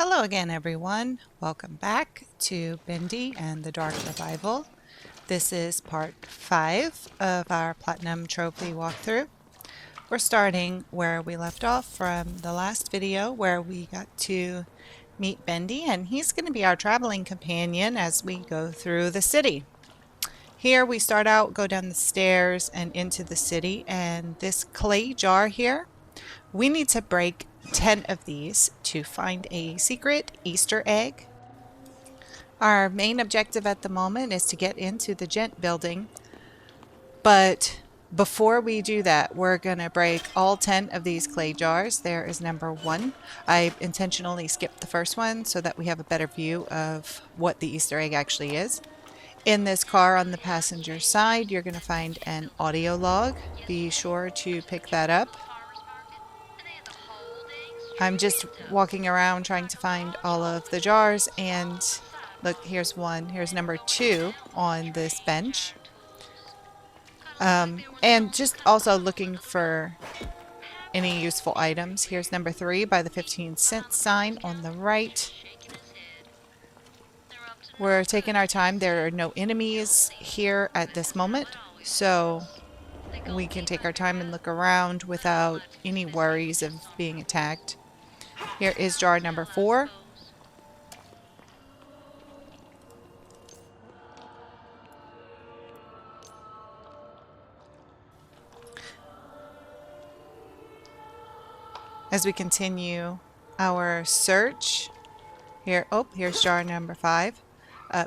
Hello again, everyone. Welcome back to Bendy and the Dark Revival. This is part 5 of our Platinum Trophy walkthrough. We're starting where we left off from the last video where we got to meet Bendy, and he's going to be our traveling companion as we go through the city. Here we start out, go down the stairs and into the city, and this clay jar here, we need to break 10 of these to find a secret Easter egg. Our main objective at the moment is to get into the Gent building, but before we do that, we're going to break all 10 of these clay jars. There is number 1. I intentionally skipped the first one so that we have a better view of what the Easter egg actually is. In this car on the passenger side, you're going to find an audio log. Be sure to pick that up. I'm just walking around trying to find all of the jars, and look, here's one. Here's number 2 on this bench. And just also looking for any useful items. Here's number 3 by the 15-cent sign on the right. We're taking our time. There are no enemies here at this moment, so we can take our time and look around without any worries of being attacked. Here is jar number 4. As we continue our search, here's jar number 5.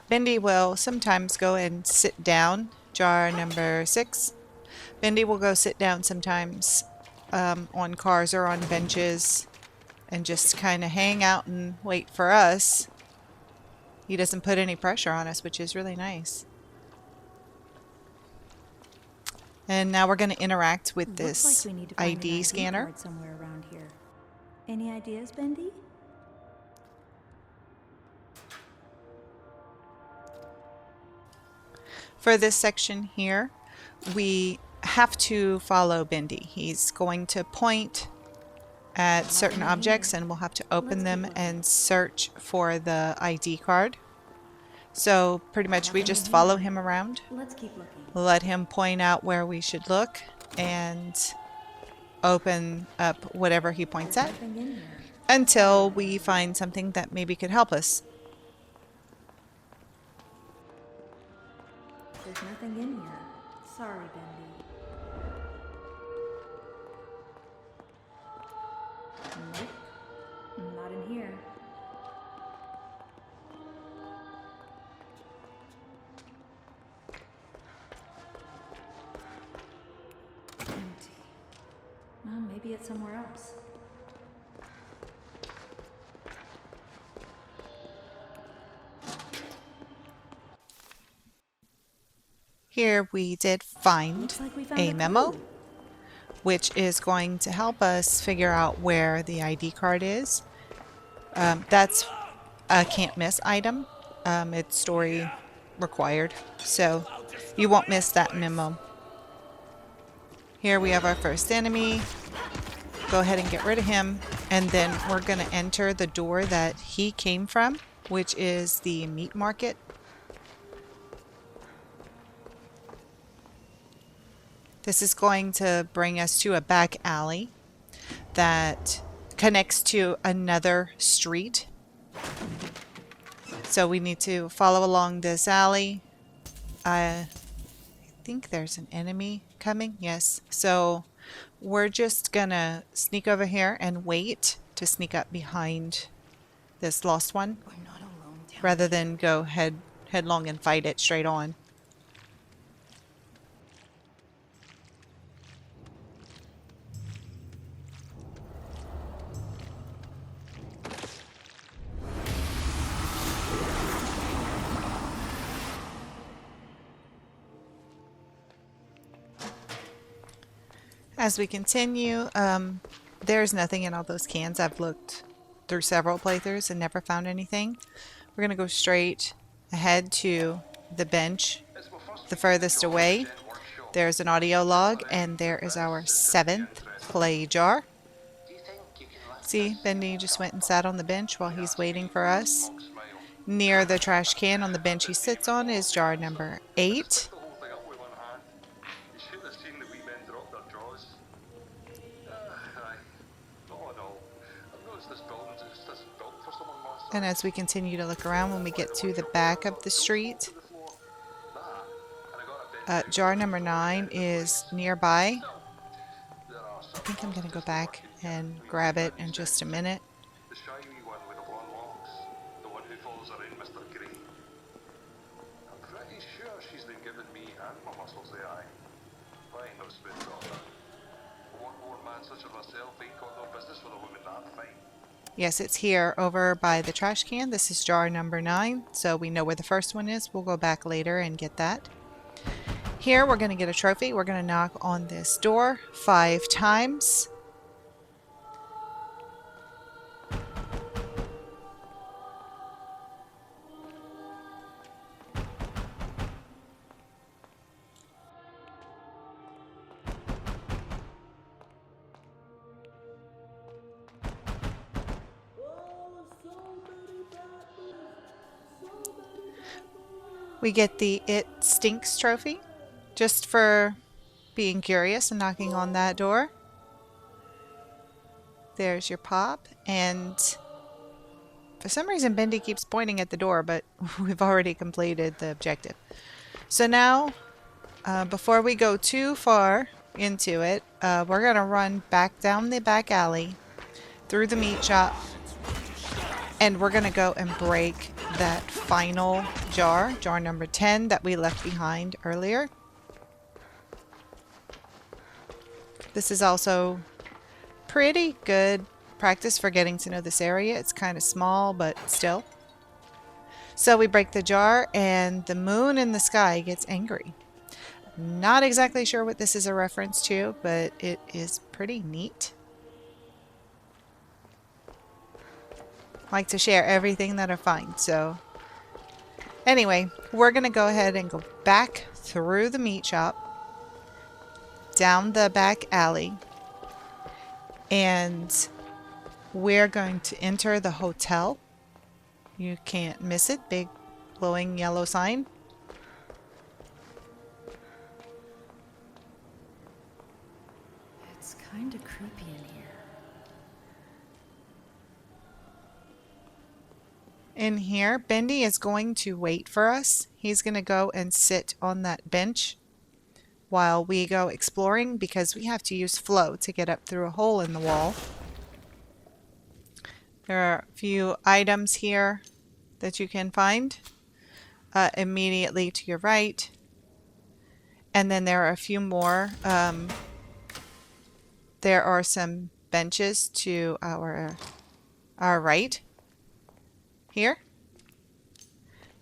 Bendy will sometimes go and sit down. Jar number 6. Bendy will go sit down sometimes on cars or on benches and just kind of hang out and wait for us. He doesn't put any pressure on us, which is really nice. And now we're going to interact with this ID scanner. Somewhere around here. Any ideas, Bendy? For this section here, we have to follow Bendy. He's going to point at certain objects, and we'll have to open them and search for the ID card. So pretty much we just follow him around. Let's keep looking. Let him point out where we should look and open up whatever he points at until we find something that maybe could help us. There's nothing in here. Sorry, Bendy. Nope. Not in here. Empty. Well, maybe it's somewhere else. Here we did find a memo, which is going to help us figure out where the ID card is. That's a can't miss item. It's story required, so you won't miss that memo. Here we have our first enemy. Go ahead and get rid of him, and then we're going to enter the door that he came from, which is the meat market. This is going to bring us to a back alley that connects to another street. So we need to follow along this alley. I think there's an enemy coming. Yes. So we're just gonna sneak over here and wait to sneak up behind this lost one rather than go headlong and fight it straight on. As we continue, there's nothing in all those cans. I've looked through several playthroughs and never found anything. We're going to go straight ahead to the bench, the furthest away. There's an audio log, and there is our 7th clay jar. See, Bendy just went and sat on the bench while he's waiting for us. Near the trash can on the bench he sits on is jar number 8. And as we continue to look around, when we get to the back of the street, jar number 9 is nearby. I think I'm going to go back and grab it in just a minute. The shy wee one with the blonde locks. The one who follows around Mr. Grey. I'm pretty sure she's been giving me and my muscles the eye. Fine, no smooth doctor. A one-born man such as myself ain't got no business with a woman that fine. Yes, it's here over by the trash can. This is jar number 9, so we know where the first one is. We'll go back later and get that. Here we're going to get a trophy. We're going to knock on this door 5 times. We get the It Stinks trophy just for being curious and knocking on that door. There's your pop, and for some reason Bendy keeps pointing at the door, but we've already completed the objective. So now, before we go too far into it, we're going to run back down the back alley through the meat shop, and we're going to go and break that final jar, jar number 10 that we left behind earlier. This is also pretty good practice for getting to know this area. It's kind of small, but still. So we break the jar and the moon in the sky gets angry. Not exactly sure what this is a reference to, but it is pretty neat. I like to share everything that I find. So anyway, we're going to go ahead and go back through the meat shop, down the back alley, and we're going to enter the hotel. You can't miss it. Big glowing yellow sign. It's kind of creepy in here. In here, Bendy is going to wait for us. He's going to go and sit on that bench while we go exploring, because we have to use flow to get up through a hole in the wall. There are a few items here that you can find immediately to your right. And then there are a few more. There are some benches to our right here.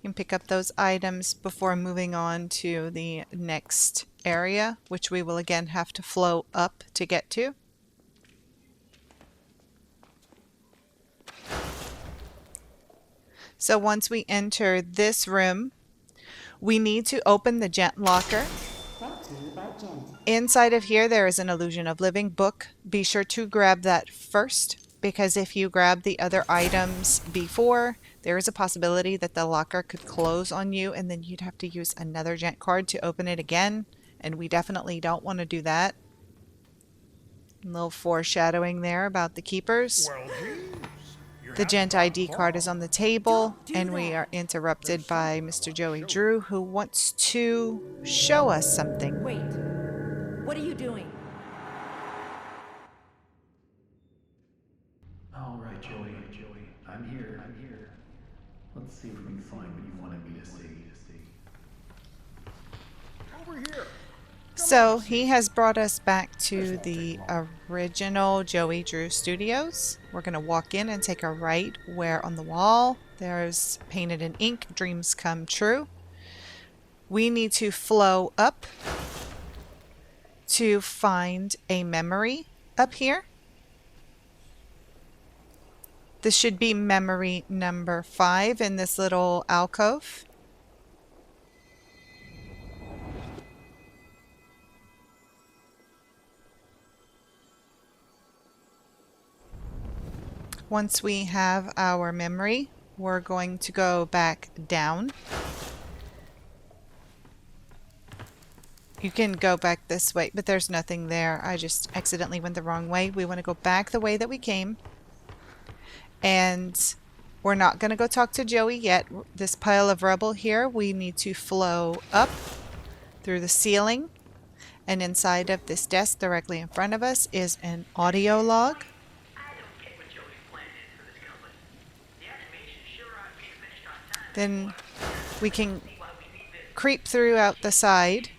You can pick up those items before moving on to the next area, which we will again have to flow up to get to. So once we enter this room, we need to open the gent locker. Inside of here, there is an Illusion of Living book. Be sure to grab that first, because if you grab the other items before, there is a possibility that the locker could close on you, and then you'd have to use another gent card to open it again, and we definitely don't want to do that. A little foreshadowing there about the keepers. The gent ID card is on the table, and we are interrupted by Mr. Joey Drew, who wants to show us something. Wait. What are you doing? All right, Joey. I'm here. Let's see if we can find what you wanted me to see. Over here! So he has brought us back to the original Joey Drew Studios. We're going to walk in and take a right, where on the wall there's painted in ink, "Dreams Come True." We need to flow up to find a memory up here. This should be memory number 5 in this little alcove. Once we have our memory, we're going to go back down. You can go back this way, but there's nothing there. I just accidentally went the wrong way. We want to go back the way that we came. And we're not going to go talk to Joey yet. This pile of rubble here, we need to flow up through the ceiling. And inside of this desk directly in front of us is an audio log. Then we can creep through out the side.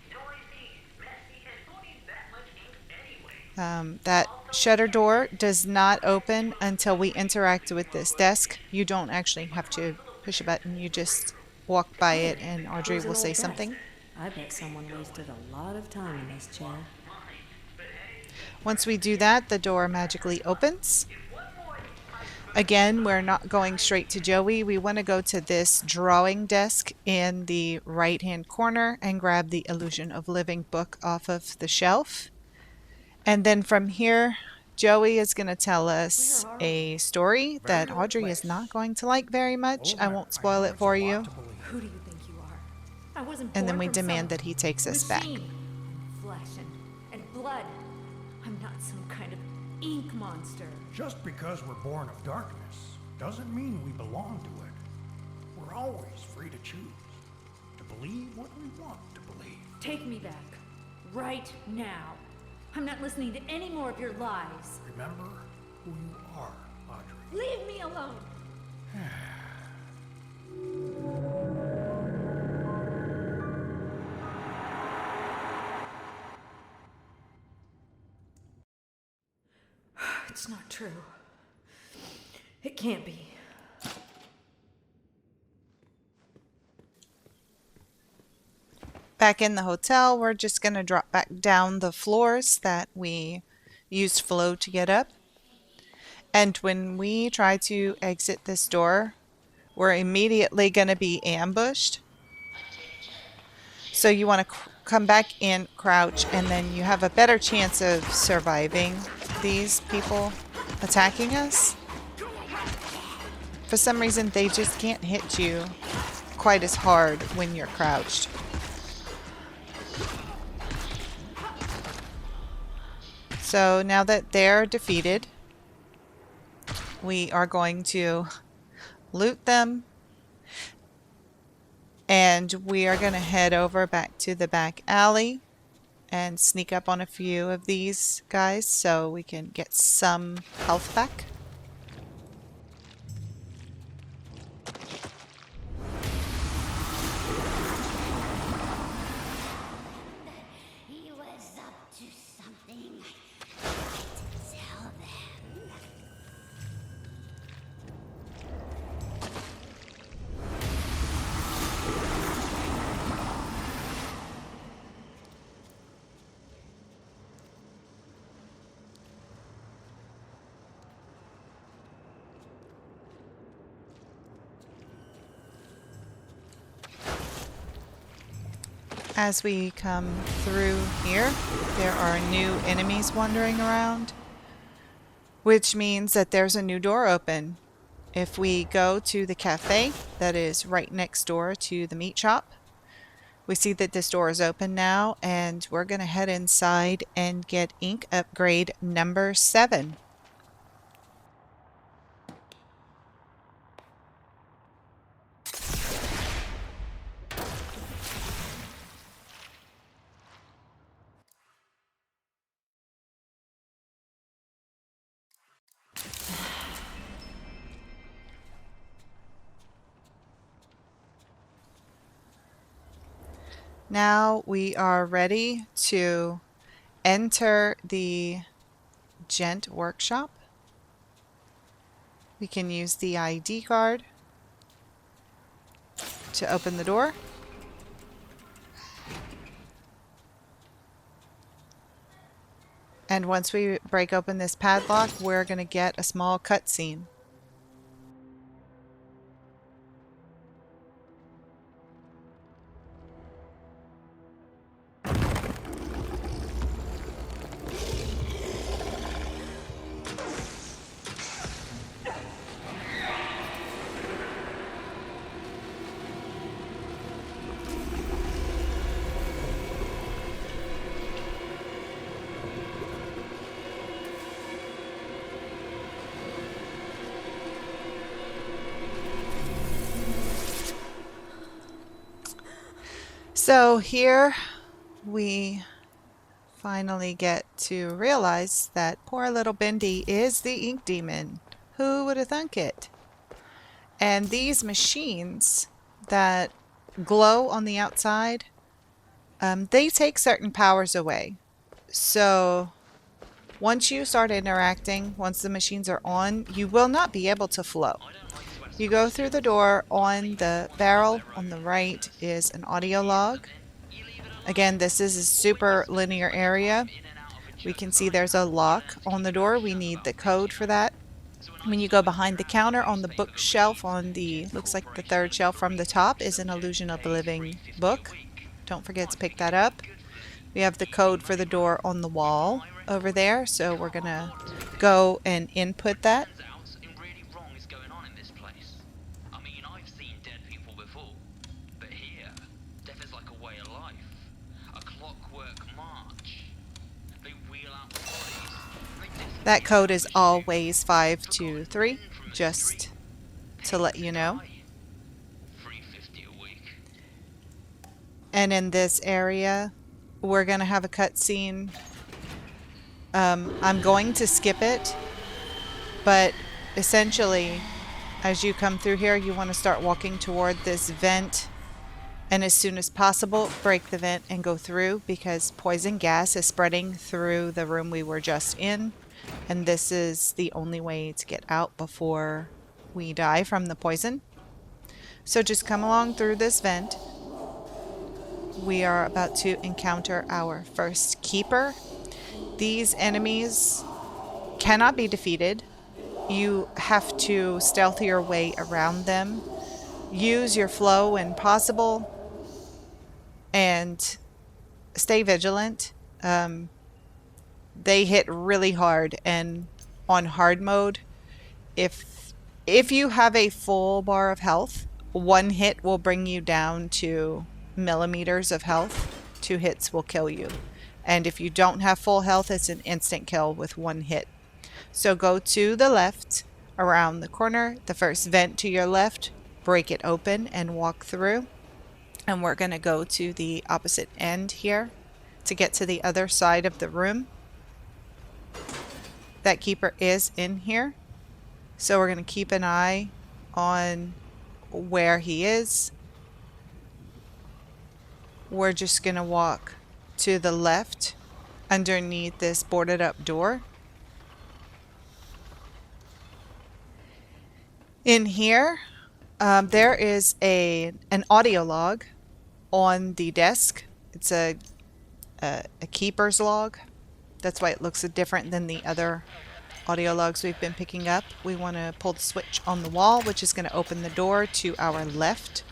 That shutter door does not open until we interact with this desk. You don't actually have to push a button. You just walk by it and Audrey will say something. I bet someone wasted a lot of time in this chair. Once we do that, the door magically opens. Again, we're not going straight to Joey. We want to go to this drawing desk in the right-hand corner and grab the Illusion of Living book off of the shelf. And then from here, Joey is going to tell us a story that Audrey is not going to like very much. I won't spoil it for you. Who do you think you are? I wasn't And then born we from demand some that he takes us back. machine. Flesh and blood. I'm not some kind of ink monster. Just because we're born of darkness doesn't mean we belong to it. We're always free to choose, to believe what we want to believe. Take me back. Right now. I'm not listening to any more of your lies. Remember who you are, Audrey. Leave me alone. It's not true. It can't be. Back in the hotel, we're just going to drop back down the floors that we used flow to get up. And when we try to exit this door, we're immediately going to be ambushed. So you want to come back in, crouch, and then you have a better chance of surviving these people attacking us. For some reason, they just can't hit you quite as hard when you're crouched. So now that they're defeated, we are going to loot them. And we are going to head over back to the back alley and sneak up on a few of these guys so we can get some health back. He was up to something. I tried to tell them. As we come through here, there are new enemies wandering around, which means that there's a new door open. If we go to the cafe that is right next door to the meat shop, we see that this door is open now, and we're going to head inside and get ink upgrade number 7. Now we are ready to enter the Gent workshop. We can use the ID card to open the door. And once we break open this padlock, we're going to get a small cutscene. So here we finally get to realize that poor little Bendy is the ink demon. Who would have thunk it? And these machines that glow on the outside, they take certain powers away. So once you start interacting, once the machines are on, you will not be able to flow. You go through the door. On the barrel on the right is an audio log. Again, this is a super linear area. We can see there's a lock on the door. We need the code for that. When you go behind the counter on the bookshelf on the, looks like the third shelf from the top, is an Illusion of the Living book. Don't forget to pick that up. We have the code for the door on the wall over there, so we're going to go and input that. That code is always 523, just to let you know. And in this area, we're going to have a cutscene. I'm going to skip it, but essentially, as you come through here, you want to start walking toward this vent, and as soon as possible, break the vent and go through, because poison gas is spreading through the room we were just in. And this is the only way to get out before we die from the poison. So just come along through this vent. We are about to encounter our first keeper. These enemies cannot be defeated. You have to stealth your way around them. Use your flow when possible. And stay vigilant. They hit really hard, and on hard mode, if you have a full bar of health, one hit will bring you down to millimeters of health. 2 hits will kill you. And if you don't have full health, it's an instant kill with 1 hit. So go to the left, around the corner, the first vent to your left, break it open and walk through. And we're going to go to the opposite end here to get to the other side of the room. That keeper is in here, so we're going to keep an eye on where he is. We're just going to walk to the left underneath this boarded up door. In here, there is an audio log on the desk. It's a keeper's log. That's why it looks different than the other audio logs we've been picking up. We want to pull the switch on the wall, which is going to open the door to our left.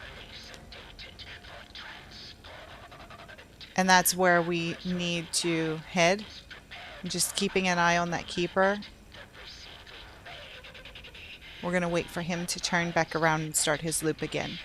And that's where we need to head. Just keeping an eye on that keeper. We're going to wait for him to turn back around and start his loop again.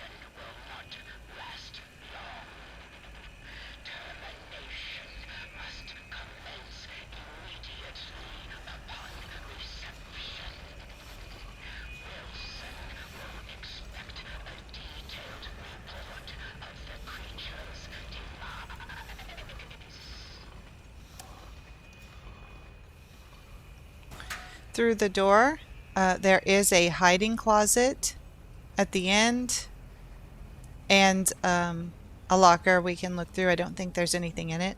Through the door, there is a hiding closet at the end, and a locker we can look through. I don't think there's anything in it.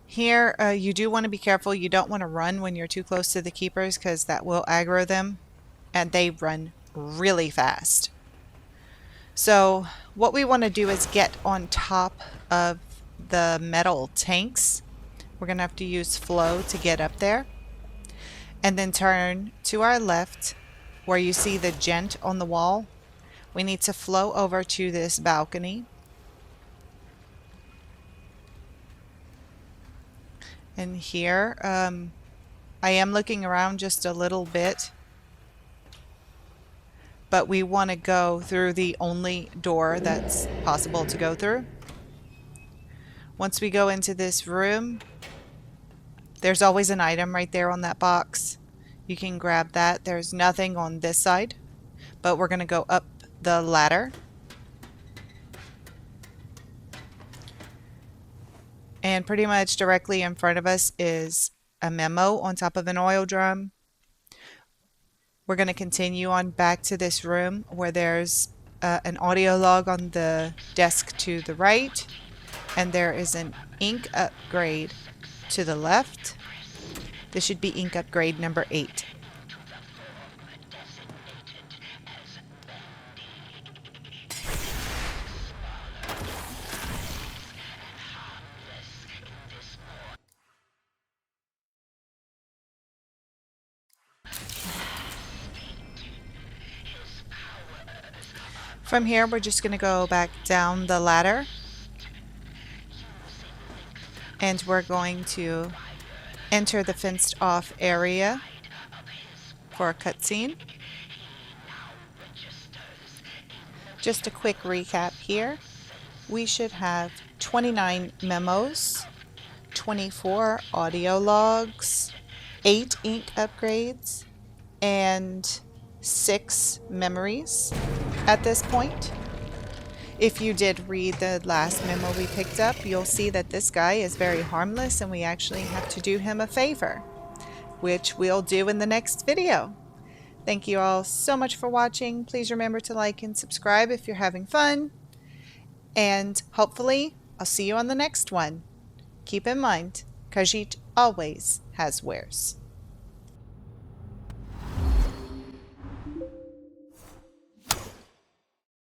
Here, you do want to be careful. You don't want to run when you're too close to the keepers, because that will aggro them, and they run really fast. So what we want to do is get on top of the metal tanks. We're going to have to use flow to get up there. And then turn to our left where you see the gent on the wall. We need to flow over to this balcony. And here, I am looking around just a little bit. But we want to go through the only door that's possible to go through. Once we go into this room, there's always an item right there on that box. You can grab that. There's nothing on this side, but we're going to go up the ladder. And pretty much directly in front of us is a memo on top of an oil drum. We're going to continue on back to this room where there's an audio log on the desk to the right, and there is an ink upgrade to the left. This should be ink upgrade number 8. From here, we're just going to go back down the ladder, and we're going to enter the fenced off area for a cutscene. Just a quick recap here. We should have 29 memos, 24 audio logs, 8 ink upgrades, and 6 memories at this point. If you did read the last memo we picked up, you'll see that this guy is very harmless and we actually have to do him a favor, which we'll do in the next video. Thank you all so much for watching. Please remember to like and subscribe if you're having fun. And hopefully, I'll see you on the next one. Keep in mind, Khajiit always has wares.